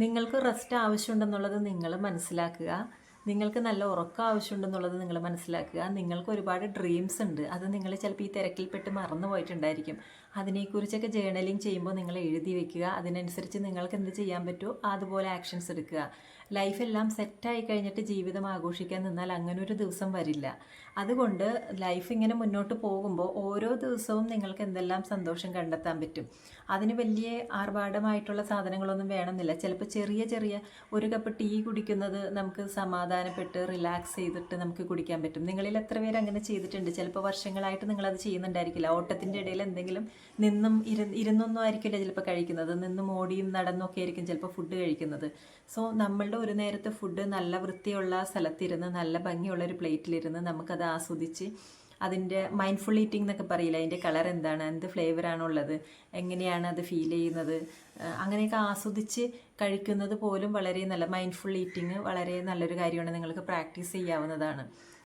നിങ്ങൾക്ക് റെസ്റ്റ് ആവശ്യമുണ്ടെന്നുള്ളത് നിങ്ങൾ മനസ്സിലാക്കുക. നിങ്ങൾക്ക് നല്ല ഉറക്കം ആവശ്യമുണ്ടെന്നുള്ളത് നിങ്ങൾ മനസ്സിലാക്കുക. നിങ്ങൾക്ക് ഒരുപാട് ഡ്രീംസ് ഉണ്ട്. അത് നിങ്ങൾ ചിലപ്പോൾ ഈ തിരക്കിൽപ്പെട്ട് മറന്നു പോയിട്ടുണ്ടായിരിക്കും. അതിനെക്കുറിച്ചൊക്കെ ജേർണലിംഗ് ചെയ്യുമ്പോൾ നിങ്ങൾ എഴുതി വെക്കുക. അതിനനുസരിച്ച് നിങ്ങൾക്ക് എന്ത് ചെയ്യാൻ പറ്റുമോ അതുപോലെ ആക്ഷൻസ് എടുക്കുക. ലൈഫെല്ലാം സെറ്റായി കഴിഞ്ഞിട്ട് ജീവിതം ആഘോഷിക്കാൻ നിന്നാൽ അങ്ങനെ ഒരു ദിവസം വരില്ല. അതുകൊണ്ട് ലൈഫ് ഇങ്ങനെ മുന്നോട്ട് പോകുമ്പോൾ ഓരോ ദിവസവും നിങ്ങൾക്ക് എന്തെല്ലാം സന്തോഷം കണ്ടെത്താൻ പറ്റും. അതിന് വലിയ ആർഭാടമായിട്ടുള്ള സാധനങ്ങളൊന്നും വേണമെന്നില്ല. ചിലപ്പോൾ ചെറിയ ചെറിയ ഒരു കപ്പ് ടീ കുടിക്കുന്നത് നമുക്ക് സമാധാനപ്പെട്ട് റിലാക്സ് ചെയ്തിട്ട് നമുക്ക് കുടിക്കാൻ പറ്റും. നിങ്ങളിൽ എത്ര പേര് അങ്ങനെ ചെയ്തിട്ടുണ്ട്? ചിലപ്പോൾ വർഷങ്ങളായിട്ട് നിങ്ങളത് ചെയ്യുന്നുണ്ടായിരിക്കില്ല. ഓട്ടത്തിൻ്റെ ഇടയിൽ എന്തെങ്കിലും നിന്നും ഇരുന്നൊന്നും ആയിരിക്കില്ല ചിലപ്പോൾ കഴിക്കുന്നത്. നിന്നും ഓടിയും നടന്നൊക്കെ ആയിരിക്കും ചിലപ്പോൾ ഫുഡ് കഴിക്കുന്നത്. സോ നമ്മളുടെ ഒരു നേരത്തെ ഫുഡ് നല്ല വൃത്തിയുള്ള സ്ഥലത്തിരുന്ന് നല്ല ഭംഗിയുള്ള ഒരു പ്ലേറ്റിലിരുന്ന് നമുക്കത് ആസ്വദിച്ച് അതിൻ്റെ മൈൻഡ്ഫുൾ ഈറ്റിംഗ് എന്നൊക്കെ പറയില്ല, അതിൻ്റെ കളർ എന്താണ്, എന്ത് ഫ്ലേവറാണുള്ളത്, എങ്ങനെയാണ് അത് ഫീൽ ചെയ്യുന്നത്, അങ്ങനെയൊക്കെ ആസ്വദിച്ച് കഴിക്കുന്നത് പോലും വളരെ നല്ല മൈൻഡ്ഫുൾ ഈറ്റിംഗ് വളരെ നല്ലൊരു കാര്യമാണ്. നിങ്ങൾക്ക് പ്രാക്ടീസ് ചെയ്യാവുന്നതാണ്.